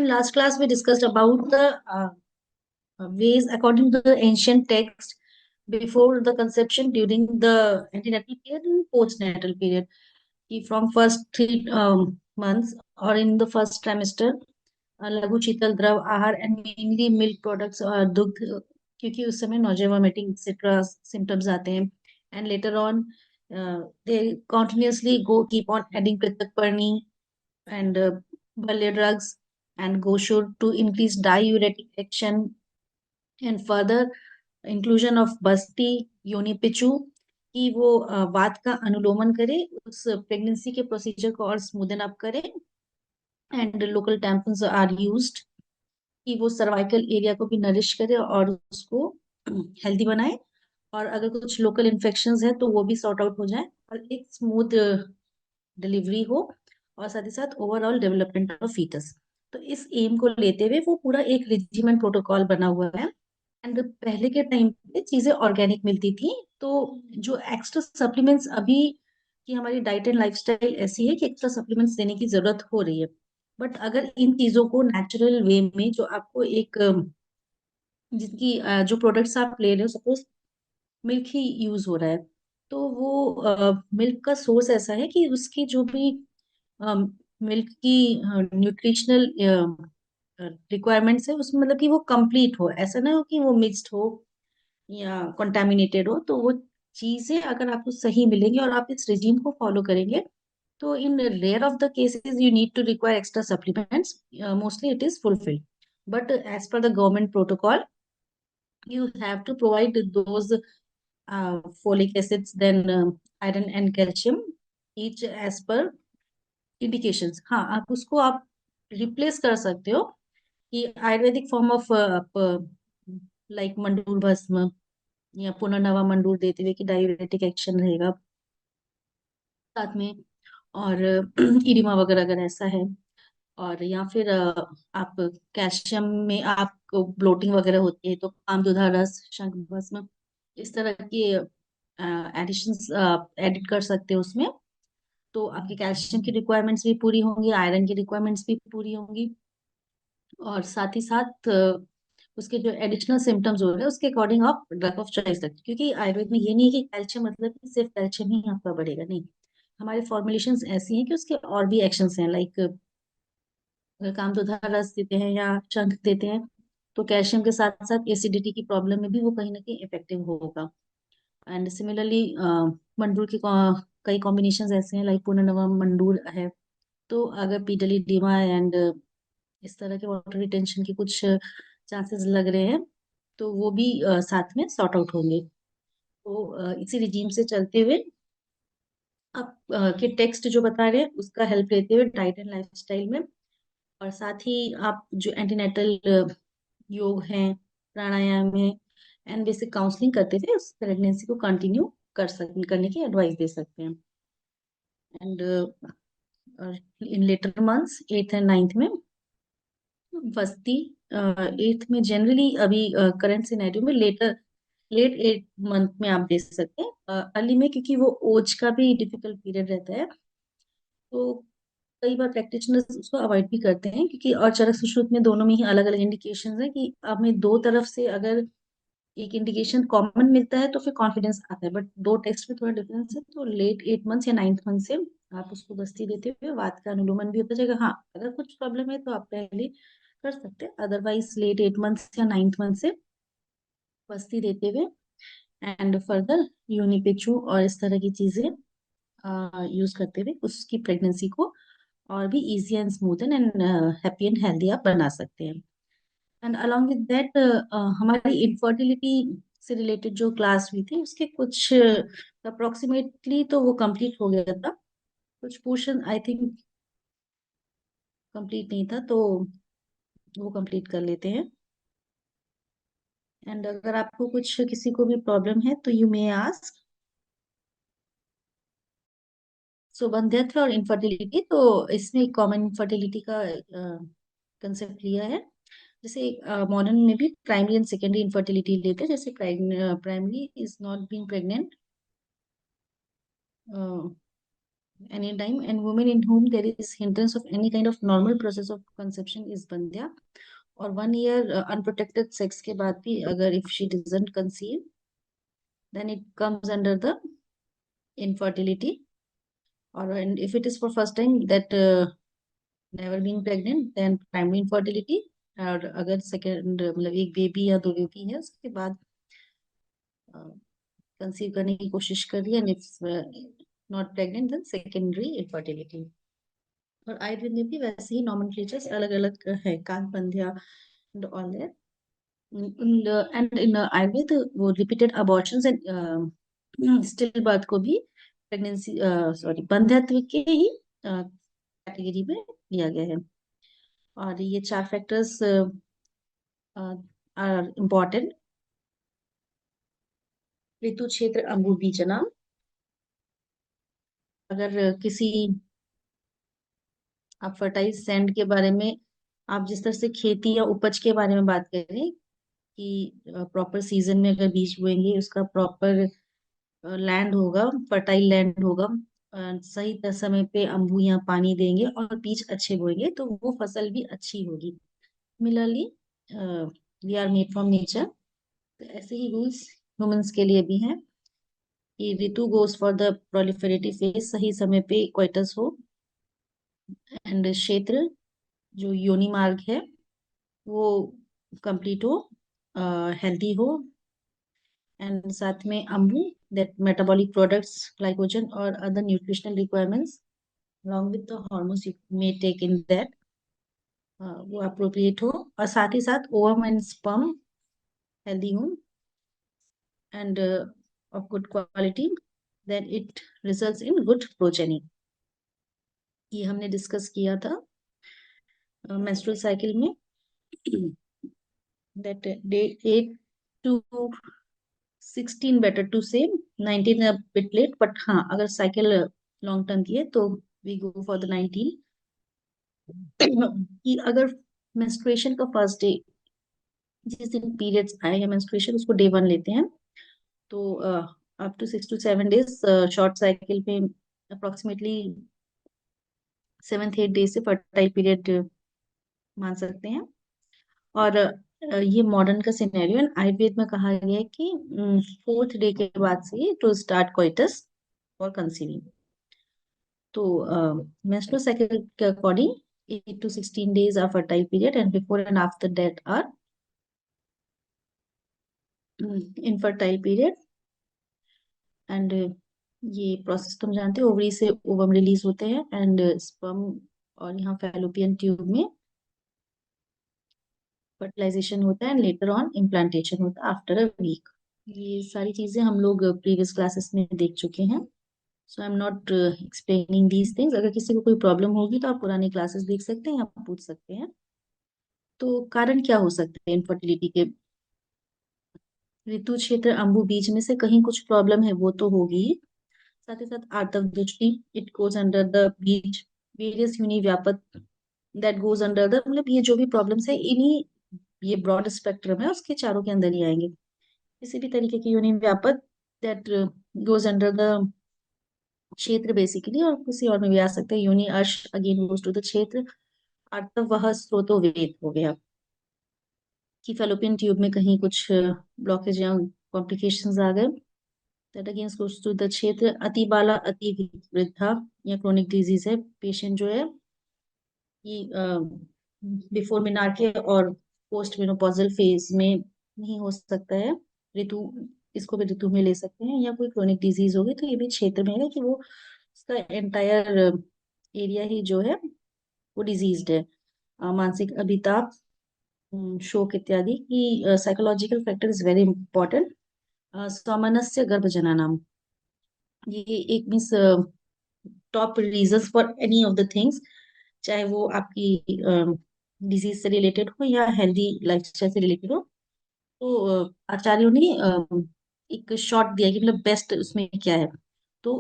in last class we discussed about the ways according to the ancient text before the conception, during the antenatal period and postnatal period. From first 3 months or in the first trimester, लघु शीतल द्रव आहार and mainly milk products और दुग्ध, क्योंकि उस समय nausea vomiting etcetera symptoms आते हैं. And later on they continuously go keep on adding पृथक पर्णी and balya drugs and gosur to increase diuretic action, and further inclusion of basti योनि पिचू कि वो वात का अनुलोमन करे, उस प्रेगनेंसी के प्रोसीजर को और स्मूदन अप करे. एंड लोकल टैम्पन्स आर यूज्ड कि वो सर्वाइकल एरिया को भी नरिश करे और उसको हेल्दी बनाए, और अगर कुछ लोकल इन्फेक्शंस है तो वो भी सॉर्ट आउट हो जाए और एक स्मूथ डिलीवरी हो, और साथ ही साथ ओवरऑल डेवलपमेंट ऑफ फीटस. तो इस एम को लेते हुए वो पूरा एक रिजिमेंट प्रोटोकॉल बना हुआ है. एंड पहले के टाइम पे चीजें ऑर्गेनिक मिलती थी, तो जो एक्स्ट्रा सप्लीमेंट्स अभी की हमारी डाइट एंड लाइफस्टाइल ऐसी है कि एक्स्ट्रा सप्लीमेंट्स देने की जरूरत हो रही है. बट अगर इन चीजों को नेचुरल वे में जो आपको एक जिनकी जो प्रोडक्ट्स आप ले रहे हो, सपोज मिल्क ही यूज हो रहा है, तो वो मिल्क का सोर्स ऐसा है कि उसकी जो भी मिल्क की न्यूट्रिशनल रिक्वायरमेंट्स है उसमें, मतलब कि वो कंप्लीट हो, ऐसा ना हो कि वो मिक्स्ड हो या कंटामिनेटेड हो. तो वो चीजें अगर आपको सही मिलेंगी और आप इस रिजीम को फॉलो करेंगे, तो in rare of the cases you need to require extra supplements, mostly it is fulfilled. But as per the government protocol you have to provide those folic acids, then iron and calcium, each as per indications. हाँ, आप उसको आप replace कर सकते हो कि Ayurvedic form of like मंडूर भस्म या पुनर्नवा मंडूर देते हुए कि डायूरेटिक एक्शन रहेगा साथ में, और इडिमा वगैरह अगर ऐसा है, और या फिर आप कैल्शियम में आपको ब्लोटिंग वगैरह होती है तो आमदुधा रस, शंख भस्म, इस तरह के एडिशंस एडिट कर सकते हो उसमें. तो आपकी कैल्शियम की रिक्वायरमेंट्स भी पूरी होंगी, आयरन की रिक्वायरमेंट्स भी पूरी होंगी, और साथ ही साथ उसके जो एडिशनल सिम्टम्स हो रहे हैं उसके अकॉर्डिंग आप ड्रग ऑफ चॉइस रखते, क्योंकि आयुर्वेद में ये नहीं है कि कैल्शियम मतलब कि सिर्फ कैल्शियम ही आपका बढ़ेगा, नहीं. हमारे फॉर्मुलेशंस ऐसी हैं कि उसके और भी एक्शंस हैं, लाइक अगर कामधुधा रस देते हैं या शंख देते हैं तो कैल्शियम के साथ साथ एसिडिटी की प्रॉब्लम में भी वो कहीं ना कहीं इफेक्टिव होगा. एंड सिमिलरली मंडूर के कई कॉम्बिनेशंस ऐसे हैं, लाइक पुनर्नवा मंडूर है, तो अगर पीडलीडीमा एंड इस तरह के वाटर रिटेंशन के कुछ चांसेस लग रहे हैं, तो वो भी साथ में सॉर्ट आउट होंगे. तो इसी रिजीम से चलते हुए आप के टेक्स्ट जो बता रहे हैं उसका हेल्प लेते हुए डाइट एंड लाइफस्टाइल में, और साथ ही आप जो एंटीनेटल योग है, प्राणायाम है, एंड बेसिक काउंसलिंग करते थे, उस प्रेगनेंसी को कंटिन्यू करने की एडवाइस दे सकते हैं. And in later months 8th and 9th में बस्ती, 8th में जनरली अभी करंट सिनेरियो में लेट 8th मंथ में आप दे सकते हैं. अर्ली में क्योंकि वो ओज का भी डिफिकल्ट पीरियड रहता है, तो कई बार प्रैक्टिशनर्स उसको अवॉइड भी करते हैं, क्योंकि और चरक सुश्रुत में दोनों में ही अलग अलग इंडिकेशंस है कि हमें दो तरफ से अगर एक इंडिकेशन कॉमन मिलता है तो फिर कॉन्फिडेंस आता है, बट दो टेक्स्ट में थोड़ा डिफरेंस है. तो लेट 8 मंथ्स या 9th मंथ से आप उसको बस्ती देते हुए वात का अनुलोमन भी होता जाएगा. हाँ, अगर कुछ प्रॉब्लम है तो आप पहले कर सकते हैं, अदरवाइज लेट 8 मंथ्स या 9th मंथ से बस्ती देते हुए एंड फर्दर यूनिपिचू और इस तरह की चीजें यूज करते हुए उसकी प्रेगनेंसी को और भी easy and smooth and happy and healthy आप बना सकते हैं. एंड अलॉन्ग विद दैट हमारी इनफर्टिलिटी से रिलेटेड जो क्लास हुई थी उसके कुछ अप्रोक्सीमेटली तो वो कंप्लीट हो गया था, कुछ पोर्शन आई थिंक कंप्लीट नहीं था, तो वो कंप्लीट कर लेते हैं. एंड अगर आपको कुछ किसी को भी प्रॉब्लम है तो यू मे आस्क. सो वंध्यत्व और इनफर्टिलिटी, तो इसमें कॉमन इनफर्टिलिटी का कंसेप्ट लिया है. जैसे मॉडर्न में भी प्राइमरी एंड सेकेंडरी इनफर्टिलिटी लेते हैं. जैसे primary is not being pregnant any time, and women in whom there is hindrance of any kind of normal process of conception is bandhya. और 1 year unprotected sex के बाद भी अगर if she doesn't conceive, then it comes under the infertility. Or and if it is for first time that never being pregnant, then primary infertility. और अगर second मतलब एक baby या दो बेबी है उसके बाद कंसीव करने की कोशिश कर रही है, and if not pregnant then secondary infertility. और आयुर्वेद में भी वैसे ही नॉमेनक्लेचर्स अलग अलग है, कान पंद्या and all that. And in Ayurveda वो repeated abortions and stillbirth को भी प्रेगनेंसी सॉरी बंध्यत्व के ही कैटेगरी में लिया गया है। और ये 4 फैक्टर्स आर इम्पोर्टेंट। ऋतु क्षेत्र अंबु बीजना, अगर किसी आप फर्टाइल सैंड के बारे में, आप जिस तरह से खेती या उपज के बारे में बात करें कि प्रॉपर सीजन में अगर बीज बोएंगे उसका प्रॉपर लैंड होगा, फर्टाइल लैंड होगा, सही समय पे अम्बू या पानी देंगे और बीज अच्छे बोएंगे तो वो फसल भी अच्छी होगी। Similarly we are made from nature, तो ऐसे ही रूल्स ह्यूमंस के लिए भी हैं कि ऋतु goes for the proliferative phase, सही समय पे क्वाइटस हो, एंड क्षेत्र जो योनि मार्ग है वो कंप्लीट हो, हेल्दी हो, एंड साथ में अम्बू दैट मेटाबॉलिक प्रोडक्ट्स ग्लाइकोजन और other nutritional requirements along with the hormones you may take in that वो अप्रोप्रिएट हो, और साथ ही साथ ओवम एंड स्पर्म हेल्दी हो and of good quality, then it results in good progeny. ये हमने डिस्कस किया था मेंस्ट्रुअल साइकिल में, that day 8 to 16 better to say, 19 a bit late, but हाँ अगर साइकिल लॉन्ग टर्म की है तो वी गो फॉर द 19। कि अगर मेंस्ट्रुएशन का फर्स्ट डे, जिस दिन पीरियड्स आए या मेंस्ट्रुएशन, उसको डे 1 लेते हैं, तो up to 6 to 7 days short cycle पे अप्रोक्सीमेटली 7th 8 day से फर्टाइल पीरियड मान सकते हैं। और ये मॉडर्न का सिनेरियो है, आयुर्वेद में कहा गया है कि 4th डे के बाद से to start coitus for conceiving. तो मेंस्ट्रुअल साइकिल के according 8 to 16 days are fertile period, and before and after that are infertile period। And ये प्रोसेस तुम जानते हो, ओवरी से ओवम रिलीज होते हैं एंड स्पर्म और यहाँ फैलोपियन ट्यूब में फर्टिलाइजेशन होता है, एंड लेटर ऑन इम्प्लांटेशन होता है आफ्टर अ वीक। ये सारी चीजें हम लोग प्रीवियस क्लासेस में देख चुके हैं, so I am not explaining these things. अगर किसी को कोई प्रॉब्लम होगी तो आप पुरानी क्लासेस देख सकते हैं, आप पूछ सकते हैं। तो कारण क्या हो सकते हैं इनफर्टिलिटी के? ऋतु क्षेत्र अंबु बीज में से कहीं कुछ प्रॉब्लम है वो तो होगी ही, साथ ही साथ आर्तव दृष्टि, it goes under the bees, various uni व्यापक दैट गोज अंडर द, मतलब ये जो भी प्रॉब्लम्स है इन्हीं, ये ब्रॉड स्पेक्ट्रम है उसके चारों के अंदर ही आएंगे। किसी भी तरीके की यूनि व्यापक दैट गोज अंडर द क्षेत्र बेसिकली, और किसी और में भी आ सकते हैं। यूनि अर्श अगेन गोज टू द क्षेत्र। आर्तव वह स्रोतो वेद हो गया कि फेलोपियन ट्यूब में कहीं कुछ ब्लॉकेज या कॉम्प्लिकेशंस आ गए, that again goes to the क्षेत्र। अति बाला अति वृद्धा या क्रोनिक डिजीज है, पेशेंट जो है कि बिफोर मेनार्के और पोस्ट मेनोपॉजल फेज में नहीं हो सकता है ऋतु, इसको भी ऋतु में ले सकते हैं, या कोई क्रोनिक डिजीज होगी तो ये भी क्षेत्र में है कि वो उसका एंटायर एरिया ही जो है वो डिजीज्ड है। मानसिक अभिताप, शोक इत्यादि की psychological factor is very important. सामान्य गर्भजननम, ये एक means top reasons for any of the things, चाहे वो आपकी डिजीज से रिलेटेड हो या हेल्दी लाइफस्टाइल से रिलेटेड हो। तो आचार्यों ने एक शॉर्ट दिया कि मतलब बेस्ट उसमें क्या है। तो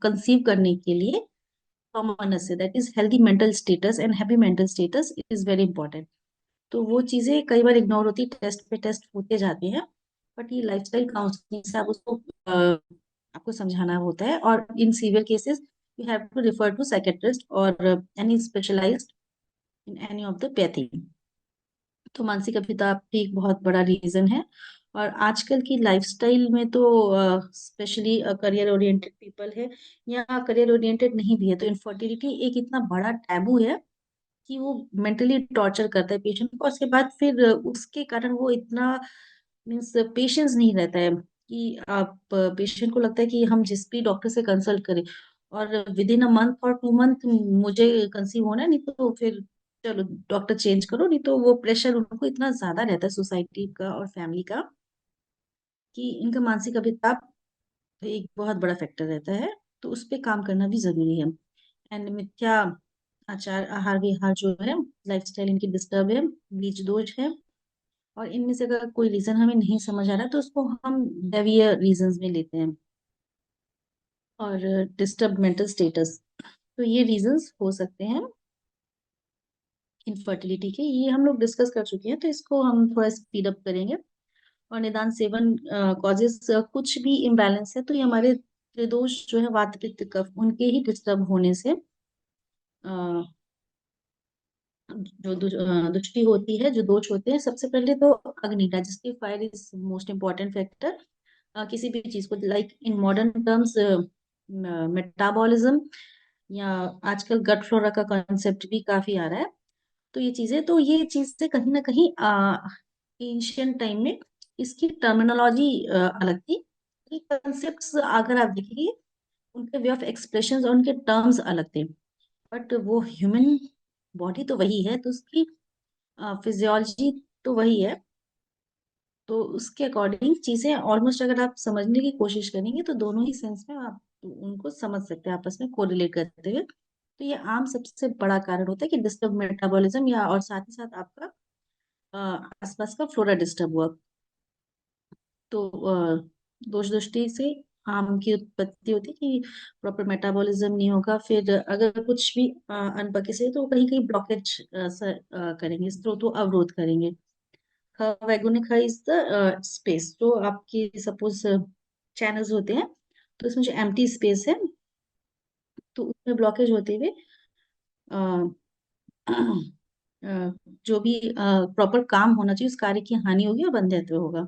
कंसीव करने के लिए common say that is healthy mental status and happy mental status is very important. तो वो चीजें कई बार इग्नोर होती, टेस्ट पे टेस्ट होते जाते हैं, बट ये लाइफस्टाइल काउंसलिंग से आप उसको आपको समझाना होता है। और in severe cases you have to refer to psychiatrist or any specialized in any of the pathy. तो मानसिक अभिताप भी एक बहुत बड़ा रीजन है। और आजकल की लाइफस्टाइल में तो स्पेशली करियर ओरिएंटेड पीपल है या करियर ओरिएंटेड नहीं भी है, तो इनफर्टिलिटी एक इतना बड़ा टैबू है कि वो मेंटली टॉर्चर करता है पेशेंट को। उसके बाद फिर उसके कारण वो इतना मीन्स पेशेंस नहीं रहता है कि आप पेशेंट को लगता है कि हम जिस भी डॉक्टर से कंसल्ट करें और विद इन अ मंथ और 2 मंथ मुझे कंसीव होना है, नहीं तो फिर चलो डॉक्टर चेंज करो। नहीं तो वो प्रेशर उनको इतना ज्यादा रहता है सोसाइटी का और फैमिली का कि इनका मानसिक अभिताप एक बहुत बड़ा फैक्टर रहता है। तो उस पे काम करना भी जरूरी है। एंड मिथ्या आचार आहार विहार जो है, लाइफस्टाइल इनकी डिस्टर्ब है, बीज दोष है। और इनमें से अगर कोई रीजन हमें नहीं समझ आ रहा तो उसको हम दैवीय रीजंस में लेते हैं। और डिस्टर्ब मेंटल स्टेटस, तो ये रीजंस हो सकते हैं इनफर्टिलिटी के। ये हम लोग डिस्कस कर चुके हैं, तो इसको हम थोड़ा स्पीड अप करेंगे। और निदान सेवन कॉजेस, कुछ भी इम्बैलेंस है तो ये हमारे त्रिदोष जो है वात पित्त कफ उनके ही डिस्टर्ब होने से अ, जो दृष्टि होती है, जो दोष होते हैं। सबसे पहले तो अग्नि, digestive fire is most important factor किसी भी चीज को। Like in modern terms metabolism, या आजकल गट फ्लोरा का कॉन्सेप्ट भी काफी आ रहा है। तो ये चीजें, तो ये चीजें कहीं ना कहीं एंशियंट टाइम में इसकी टर्मिनोलॉजी अलग थी। ये कॉन्सेप्ट्स अगर आप देखेंगे, उनके वे ऑफ एक्सप्रेशन और उनके टर्म्स अलग थे। बट वो ह्यूमन बॉडी तो वही है, तो उसकी फिजियोलॉजी तो वही है। तो उसके अकॉर्डिंग चीजें ऑलमोस्ट अगर आप समझने की कोशिश करेंगे तो दोनों ही सेंस में आप उनको समझ सकते हैं आपस में कोरिलेट करते हुए। तो ये आम सबसे बड़ा कारण होता है कि डिस्टर्ब मेटाबॉलिज्म, या और साथ ही साथ आपका आसपास का फ्लोरा डिस्टर्ब हुआ। तो दोष दृष्टि से आम की उत्पत्ति होती है कि प्रॉपर मेटाबॉलिज्म नहीं होगा। फिर अगर कुछ भी अनपके से तो कहीं कहीं ब्लॉकेज करेंगे, स्त्रोत अवरोध करेंगे। वैगुनिक इज द स्पेस, जो आपकी सपोज चैनल्स होते हैं, तो इसमें जो एम्प्टी स्पेस है तो उसमें ब्लॉकेज होते हुए अ, जो भी प्रॉपर काम होना चाहिए उस कार्य की हानि होगी और बंध्यत्व होगा।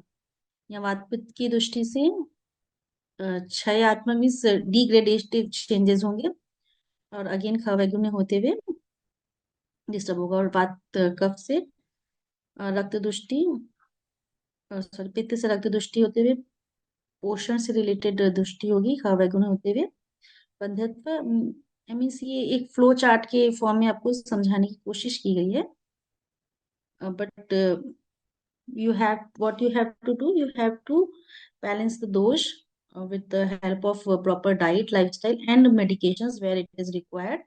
या वात पित्त की दृष्टि से क्षयात्मक मीन्स डिग्रेडेटिव चेंजेस होंगे। और अगेन खवैगुण्य होते हुए डिस्टर्ब होगा। और वात कफ से रक्त दृष्टि, सॉरी पित्त से रक्त दृष्टि होते हुए पोषण से रिलेटेड दृष्टि होगी खवैगुण्य होते हुए बंध्यत्व। मीन्स ये एक फ्लो चार्ट के फॉर्म में आपको समझाने की कोशिश की गई है। But you have what you have to do, you have to balance the dosh with the help of proper diet, lifestyle and medications where it is required,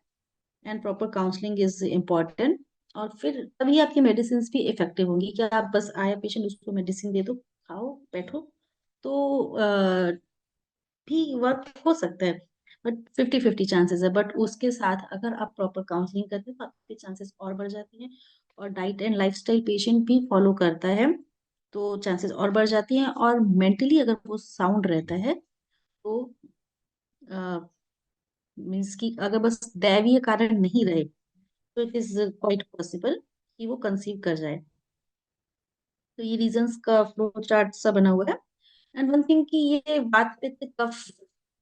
and proper counseling is important। और फिर तभी आपकी medicine भी effective होंगी। क्या आप बस आया पेशेंट उसको मेडिसिन दे दो, खाओ बैठो, तो भी वर्क हो सकता है, बट 50-50 चांसेस है। बट उसके साथ अगर आप प्रॉपर काउंसलिंग करते हैं तो आपके चांसेस और बढ़ जाते हैं। और डाइट एंड लाइफस्टाइल पेशेंट भी फॉलो करता है तो चांसेस और बढ़ जाती हैं। और मेंटली अगर वो साउंड रहता है तो मीन्स कि अगर बस दैवीय कारण नहीं रहे तो इट इज क्वाइट पॉसिबल कि वो कंसीव कर जाए। तो ये रीजंस का फ्लो चार्ट सा बना हुआ है। एंड वन थिंग कि ये वात पित्त कफ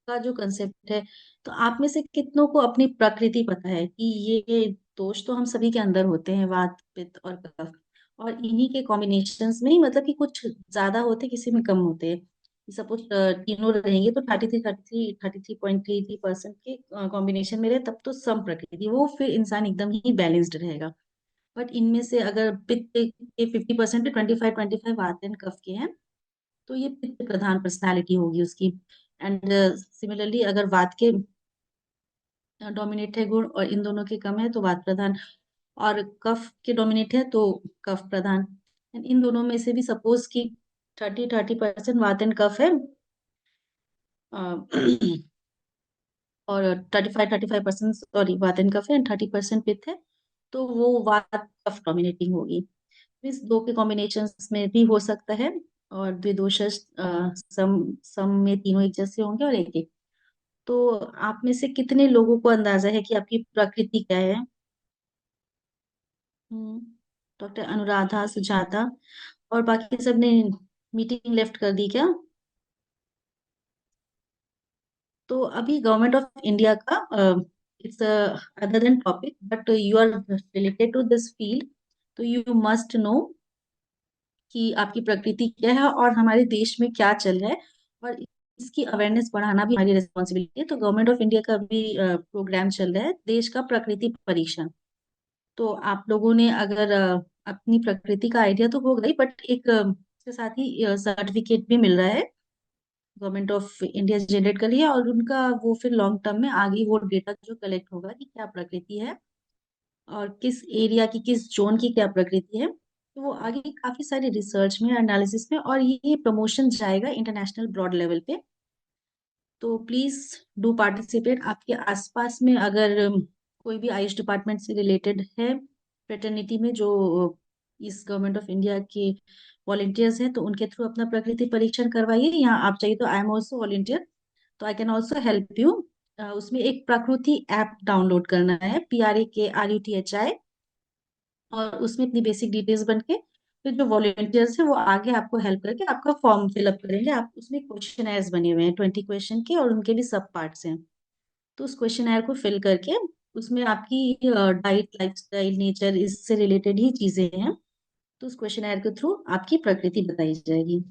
का जो कंसेप्ट है, तो आप में से कितनों को अपनी प्रकृति पता है कि ये दोष तो हम सभी के अंदर होते हैं, वात पित्त और कफ। और इन्हीं के कॉम्बिनेशंस में ही, मतलब कि कुछ ज्यादा होते किसी में कम होते हैं। सपोज तीनों रहेंगे तो 33.33% के कॉम्बिनेशन में रहे तब तो सम प्रकृति, वो फिर इंसान एकदम ही बैलेंस्ड रहेगा। बट इनमें से अगर पित्त के 50% 25-25 वात एंड कफ के हैं तो ये पित्त प्रधान पर्सनालिटी होगी उसकी। एंड सिमिलरली अगर वात के डोमिनेट है गुण और इन दोनों के कम है तो वात प्रधान, और कफ के डोमिनेट है तो कफ प्रधान। एंड इन दोनों में से भी सपोज कि 30-30% वात एंड कफ है, अ, और 35-35% सॉरी वात एंड कफ है एंड 30% पित्त है, तो वो वात कफ डोमिनेटिंग होगी। इस दो के कॉम्बिनेशन में भी हो सकता है। और द्विदोष सम सम में तीनों एक जैसे होंगे और एक एक। तो आप में से कितने लोगों को अंदाजा है कि आपकी प्रकृति क्या है? हम्म। डॉक्टर अनुराधा, सुजाता और बाकी सब ने मीटिंग लेफ्ट कर दी क्या? तो अभी गवर्नमेंट ऑफ इंडिया का it's other then topic, but you are related to this field, तो यू मस्ट नो कि आपकी प्रकृति क्या है और हमारे देश में क्या चल रहा है, और इसकी अवेयरनेस बढ़ाना भी हमारी रिस्पॉन्सिबिलिटी है। तो गवर्नमेंट ऑफ इंडिया का भी प्रोग्राम चल रहा है, देश का प्रकृति परीक्षण। तो आप लोगों ने अगर अपनी प्रकृति का आइडिया तो होगा ही, बट एक इसके साथ ही सर्टिफिकेट भी मिल रहा है, गवर्नमेंट ऑफ इंडिया जनरेट कर रही है, और उनका वो फिर लॉन्ग टर्म में आगे वो डेटा जो कलेक्ट होगा कि क्या प्रकृति है और किस एरिया की, किस जोन की क्या प्रकृति है, तो वो आगे काफी सारे रिसर्च में, एनालिसिस में, और ये प्रमोशन जाएगा इंटरनेशनल ब्रॉड लेवल पे। तो प्लीज डू पार्टिसिपेट। आपके आसपास में अगर कोई भी आयुष डिपार्टमेंट से रिलेटेड है फ्रेटर्निटी में, जो इस गवर्नमेंट ऑफ इंडिया के वॉलेंटियर्स हैं, तो उनके थ्रू अपना प्रकृति परीक्षण करवाइए। यहाँ आप चाहिए तो आई एम ऑल्सो वॉलेंटियर, तो आई कैन ऑल्सो हेल्प यू। उसमें एक प्रकृति ऐप डाउनलोड करना है, PRAKRUTHI, और उसमें अपनी बेसिक डिटेल्स बन के फिर जो वॉलेंटियर्स है वो आगे आपको हेल्प करके आपका फॉर्म फिलअप करेंगे। आप उसमें क्वेश्चन बने हुए हैं 20 क्वेश्चन के, और उनके भी सब पार्ट्स हैं। तो उस क्वेश्चन को फिल करके उसमें आपकी डाइट, लाइफस्टाइल, नेचर, इससे रिलेटेड ही चीजें हैं, तो उस क्वेश्चन के थ्रू आपकी प्रकृति बताई जाएगी।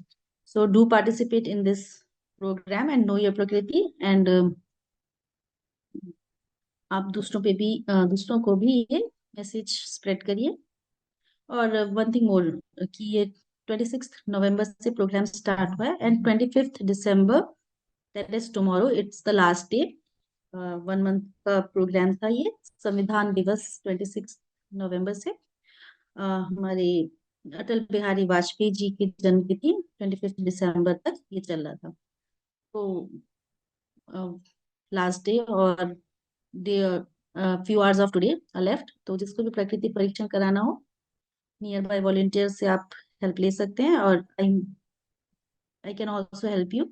So do participate in this program and know your प्रकृति, एंड आप दूसरों को भी ये मैसेज स्प्रेड करिए। और वन थिंग मोर, कि ये 26 नवंबर से प्रोग्राम स्टार्ट हुआ है, and 25 December, that is tomorrow, it's the last day. 1 month का प्रोग्राम था ये, संविधान दिवस 26 नवंबर से हमारे अटल बिहारी वाजपेयी जी की जन्मतिथि 25 दिसंबर तक ये चल रहा था। तो लास्ट डे और day, few hours of today left, तो जिसको भी प्रकृति परीक्षण कराना हो, नियर बाय वॉलेंटियर से आप हेल्प ले सकते हैं, और I I can also help you.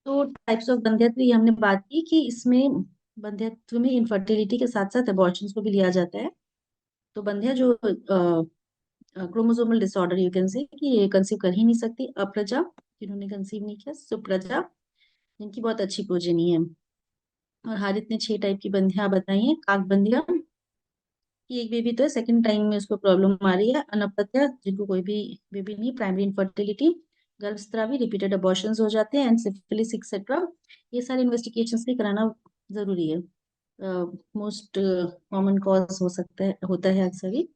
तो टाइप्स ऑफ बंध्यत्व ये हमने बात की कि इसमें बंध्यत्व में इनफर्टिलिटी के साथ साथ अबॉर्शंस को भी लिया जाता है। तो बंध्या जो chromosomal disorder, you can say, कि ये कंसीव कर ही नहीं सकती, अप्रजा, जिन्होंने कंसीव नहीं किया, सुप्रजा, जिनकी बहुत अच्छी प्रोजेनी है। और हारित ने 6 टाइप की बंध्या बताई है। काक बंध्या की एक बेबी तो है, सेकंड टाइम में उसको प्रॉब्लम आ रही है। अनपत्या, जिनको कोई भी बेबी नहीं, प्राइमरी इनफर्टिलिटी, गर्भस्रावी, रिपीटेड अबॉर्शंस हो जाते हैं, एंड सिफिलिस एक्सेट्रा। ये सारे इन्वेस्टिगेशंस भी कराना जरूरी है। मोस्ट कॉमन कॉज हो सकता है, होता है अक्सर ही,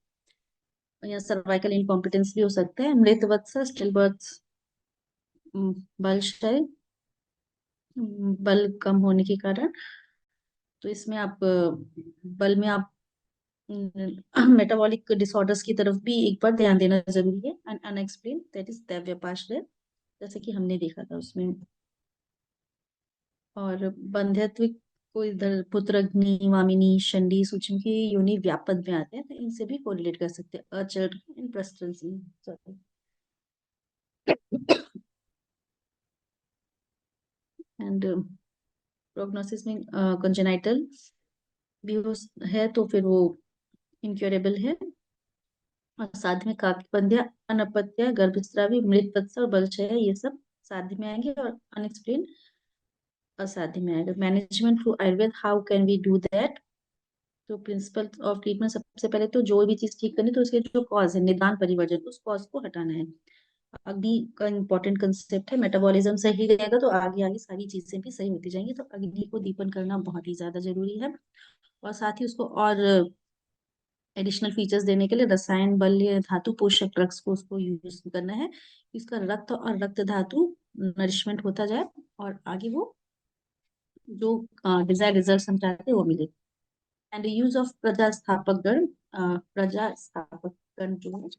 या सर्वाइकल इनकॉम्पिटेंस भी हो सकता है। मृत वत्सा, स्टिल बर्थ, बल क्षय, बल कम होने के कारण। तो इसमें आप बल में आप मेटाबॉलिक डिसऑर्डर्स की तरफ भी एक बार ध्यान देना जरूरी है। एंड अनएक्सप्लेन, दैट इज दैव्यपाश्रय, जैसे कि हमने देखा था उसमें। और बंध्यत्व को इधर पुत्रग्नि, वामिनी, शंडी, सूक्ष्म की योनि व्यापद में आते हैं, तो इनसे भी कोरिलेट कर सकते हैं, अचर इन प्रस्तुत, सॉरी। एंड प्रोग्नोसिस में कंजेनाइटल भी है, तो फिर वो इनक्योरेबल है। और साथ में काकपंध्या, अनपत्या, गर्भस्रावी, मृत वत्सा और बलक्षय, ये सब साध्य में आएंगे, और अनएक्सप्लेन असाध्य में आएगा। Management through Ayurveda, how can we do that? तो प्रिंसिपल ऑफ ट्रीटमेंट, सबसे पहले तो जो भी चीज ठीक करनी, तो उसके जो कॉज है, निदान परिवर्जन, उस कॉज को हटाना है। अग्नि का इम्पोर्टेंट कंसेप्ट है, मेटाबॉलिज्म सही रहेगा तो आगे आगे सारी चीजें भी सही होती जाएंगी। तो अग्नि को दीपन करना बहुत ही ज्यादा जरूरी है। और साथ ही उसको और एडिशनल फीचर्स देने के लिए रसायन, बल्य, धातु पोषक ड्रग्स को उसको यूज करना है, इसका रक्त और रक्त धातु नरिशमेंट होता जाए, और आगे वो जो डिजायर रिजल्ट हम चाहते हैं वो मिले। एंड यूज ऑफ प्रजास्थापक गण, प्रजास्थापक गण जो है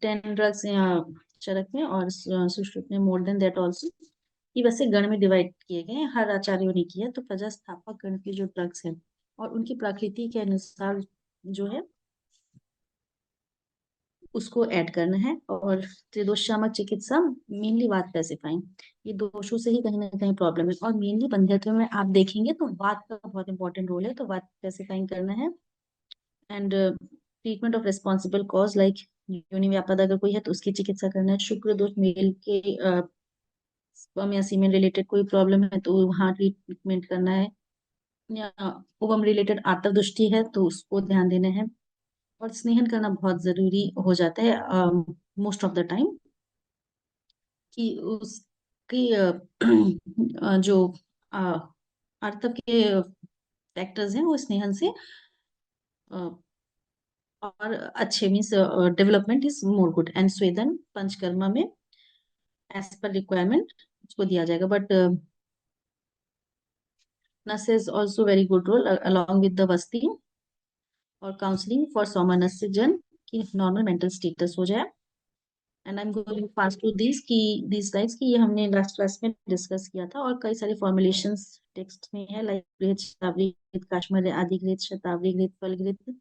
10 ड्रग्स या चरक में और सुश्रुत में मोर देन दैट ऑल्सो, ये वैसे गण में डिवाइड किए गए हैं, हर आचार्यों ने किया। तो प्रजास्थापक गण के जो ड्रग्स हैं और उनकी प्रकृति के अनुसार जो है उसको ऐड करना है। और त्रिदोषामक चिकित्सा, मेनली वात स्पेसिफाइंग, ये दोषों से ही कहीं ना कहीं प्रॉब्लम है। और मेनली वंध्यत्व में आप देखेंगे तो वात का बहुत इंपॉर्टेंट रोल है, तो वात स्पेसिफाइंग करना है। And treatment of responsible cause like योनि व्यापदा अगर कोई है तो उसकी चिकित्सा करना है। शुक्र दोष, मेल के स्पर्म या सीमेन रिलेटेड कोई प्रॉब्लम है तो वहाँ ट्रीटमेंट करना है। या ओवम रिलेटेड आंतरदृष्टि है तो उसको ध्यान देना है। और स्नेहन करना बहुत जरूरी हो जाता है मोस्ट ऑफ द टाइम, कि उसकी जो अ, आर्तव के फैक्टर्स हैं वो स्नेहन से और अच्छे means development is more good. And स्वेदन पंचकर्मा में एज पर रिक्वायरमेंट उसको दिया जाएगा। बट नस is also very good role along with the वस्ती और काउंसलिंग फॉर सोमनस्य जन की नॉर्मल मेंटल स्टेटस हो जाए। And I am going fast to this की दिस स्लाइड्स की ये हमने लास्ट क्लास में डिस्कस किया था। और कई सारे फॉर्मुलेशंस टेक्स्ट में है, लाइक गृहित, शतावरी गृहित, काश्मीर आदि गृहित, शतावरी गृहित, फल गृहित,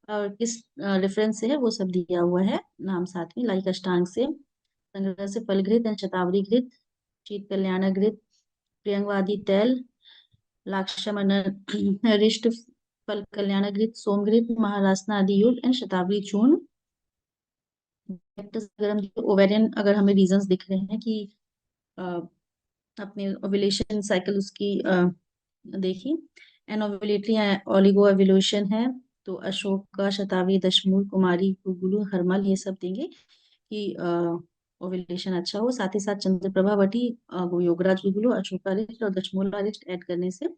और किस रेफरेंस से है वो सब दिया हुआ है नाम साथ में, लाइक अष्टांग से, संग्रह से, फल गृहित एंड शतावरी गृहित, शीत कल्याण गृहित, प्रियंगवादी तैल, लाक्षमण रिष्ट, फल कल्याण गृहित, सोम गृहित, महारासना आदि योग एंड शतावरी चूर्ण। अगर हम ओवेरियन, अगर हमें रीजंस दिख रहे हैं कि अ, अपने ओव्यूलेशन साइकिल उसकी देखी, एनोवुलेटरी ओलिगो ओव्यूलेशन है तो अशोक का, शतावरी, दशमूल, कुमारी, गुगुलू, हरमल, ये सब देंगे कि ओव्यूलेशन अच्छा हो। साथ ही साथ चंद्रप्रभा वटी, वो योगराज गुगुलू, अशोकारिष्ट और दशमूलारिष्ट ऐड करने से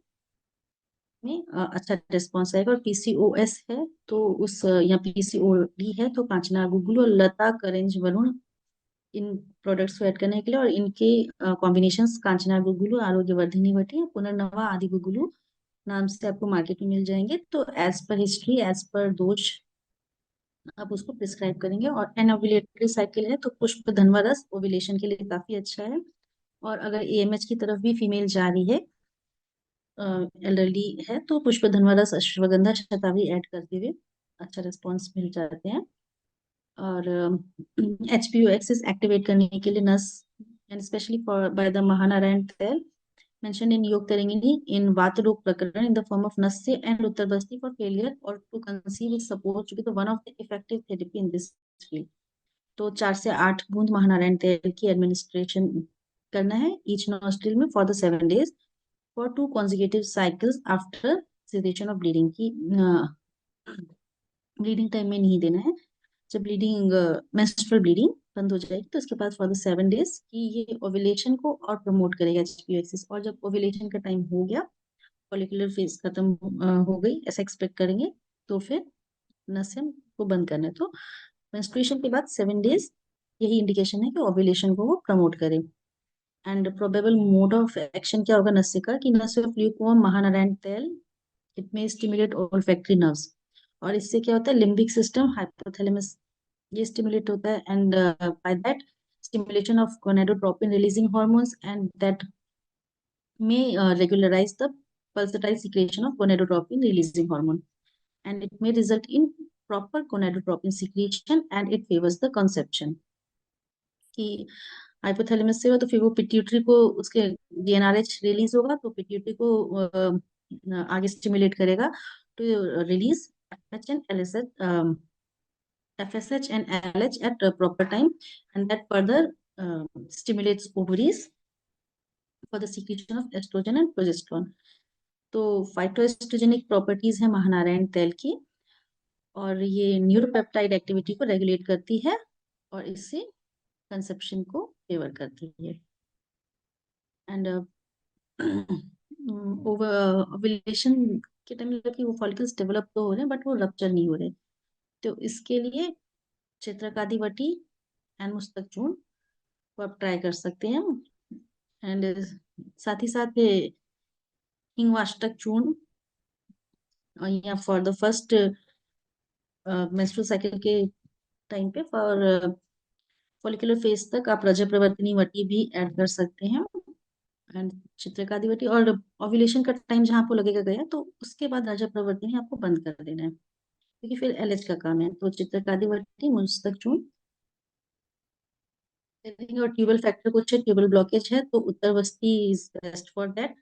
में अच्छा रिस्पॉन्स आएगा। और पीसीओएस है तो उस या पीसीओडी है तो कांचना गुगुलू और लता करेंज वरुण, इन प्रोडक्ट्स को ऐड करने के लिए। और इनके कॉम्बिनेशन कांचना गुगुलू, आरोग्य वर्धिनी वटी, पुनर्नवा आदि गुगुलू नाम से आपको मार्केट में मिल जाएंगे। तो as per history, as per दोष आप उसको प्रिस्क्राइब करेंगे। और एनओव्यूलेटरी साइकिल है तो पुष्प धनवा रस ओव्यूलेशन के लिए काफी अच्छा है। और अगर एएमएच की तरफ भी फीमेल जा रही है, एल्डरली है, तो पुष्प धनवा रस, अश्वगंधा, शतावरी ऐड करते हुए अच्छा रिस्पॉन्स मिल जाते हैं। और एचपीओ एक्सिस एक्टिवेट करने के लिए नस and specially for by the Mahanarayan तेल mentioned in Yog Tarangini in Vatarok Prakaran in the form of Nasya and Uttarbasti for failure or to conceive is supposed to be the one of the effective therapy in this field. तो 4 से 8 बूंद महानारायण तेल की administration करना है each nostril में for the 7 days for 2 consecutive cycles after cessation of bleeding की bleeding time में नहीं देना है। जब ब्लीडिंग मेंस्ट्रुअल ब्लीडिंग बंद हो जाएगी तो इसके बाद फॉर द 7 days की ये ओव्यूलेशन को और प्रमोट करेगा एचपीओ एक्सिस। और जब ओव्यूलेशन का टाइम हो गया, फॉलिकुलर फेज खत्म हो गई ऐसा एक्सपेक्ट करेंगे, तो फिर नसेम को बंद करना है। तो मेंस्ट्रुएशन के बाद 7 days यही इंडिकेशन है कि ओव्यूलेशन को वो प्रमोट करे। And probable mode of action क्या होगा नस्य का, कि नस्य ऑफ ल्यूकवार्म महानारायण तेल, इट में स्टिमुलेट ऑल्फैक्टरी नर्व्स। और इससे क्या होता है, लिम्बिक सिस्टम, हाइपोथैलेमस, ये स्टिमुलेट होता है। And by that stimulation of gonadotropin releasing hormones and that may regularize the pulsatile secretion of gonadotropin releasing hormone, and it may result in proper gonadotropin secretion and it favors the conception। कि hypothalamus से हो तो फिर वो pituitary को, उसके डीएनआरएच release होगा तो पिट्यूटरी को आगे स्टिमुलेट करेगा to release FH and LSH, FSH and LH at a proper time, and that further stimulates ovaries for the secretion of estrogen and progesterone। तो फाइटोएस्ट्रोजेनिक प्रॉपर्टीज है महानारायण तेल की, और ये न्यूरोपेप्टाइड एक्टिविटी को रेगुलेट करती है और इससे कंसेप्शन को फेवर करती है। एंड ओवुलेशन के टाइम कि वो फॉलिकल्स डेवलप तो हो रहे हैं बट वो रप्चर नहीं हो रहे, तो इसके लिए चित्रकादि वटी एंड मुस्तक चूर्ण को आप ट्राई कर सकते हैं। एंड साथ ही साथ हिंगवाष्टक चूर्ण, या for the first menstrual cycle के टाइम पे फॉर फॉलिकुलर फेज तक आप रजत प्रवर्तनी वटी भी ऐड कर सकते हैं। एंड चित्रकादि वटी, और ओव्यूलेशन का टाइम जहाँ आपको लगेगा गया तो उसके बाद रजत प्रवर्तनी आपको बंद कर देना है। क्योंकि फिर एलएच का काम है। तो चित्रकादिवटी, मुस्तक चूर्ण और ट्यूबल फैक्टर कुछ है, ट्यूबल ब्लॉकेज है तो उत्तर बस्ती इज बेस्ट फॉर दैट।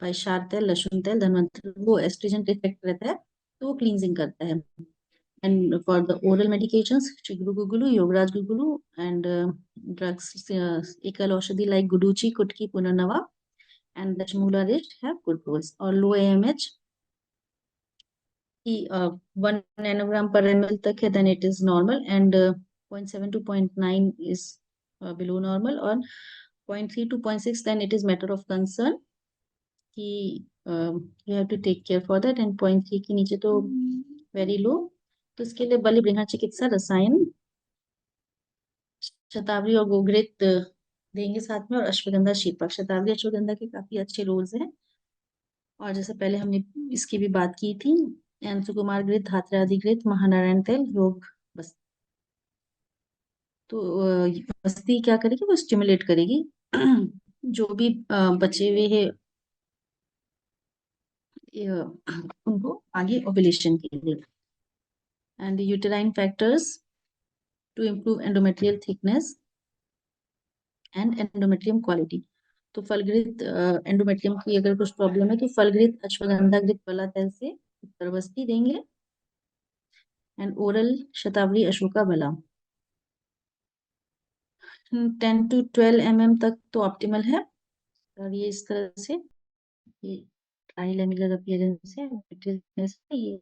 पैशार तेल, लहसुन तेल, धनवंतरी, वो एस्ट्रिजेंट इफेक्ट रहता है तो वो क्लींजिंग करता है। And for the oral medications, चिगरू गुगुलू, योगराज गुगुलू, एंड ड्रग्स, एकल औषधि लाइक गुडुची, कुटकी, पुनर्नवा एंड दशमूला रिस्ट हैव गुड रोल्स। और लो एएमएच की 1 नैनोग्राम पर एमएल तक है then it is normal, and 0.7 to 0.9 is below normal, और 0.3 to 0.6 then it is matter of concern कि you have to take care for that, and 0.3 के नीचे तो वेरी लो। तो इसके लिए बलि बृहण चिकित्सा रसायन, शतावरी और गोघृत देंगे साथ में, और अश्वगंधा शीतपक। शतावरी अश्वगंधा के काफी अच्छे रोल्स हैं, और जैसे पहले हमने इसकी भी बात की थी, सुकुमार घृत, धात्रा आदि घृत, महानारायण तेल, योग बस। तो बस्ती क्या करेगी, वो स्टिमुलेट करेगी जो भी बचे हुए है उनको आगे ओव्यूलेशन के लिए। And uterine factors to improve endometrial thickness and endometrium quality. तो फलगृत एंडोमेट्रियम की अगर कुछ प्रॉब्लम है तो फलगृत अश्वगंधा घृत वाला तेल से उत्तरबस्ती देंगे। एंड ओरल शतावरी अशोका बला 10 to 12 mm तक तो ऑप्टिमल है। और ये इस तरह से, ये ट्राई लेमिलर अपीयरेंस है, ये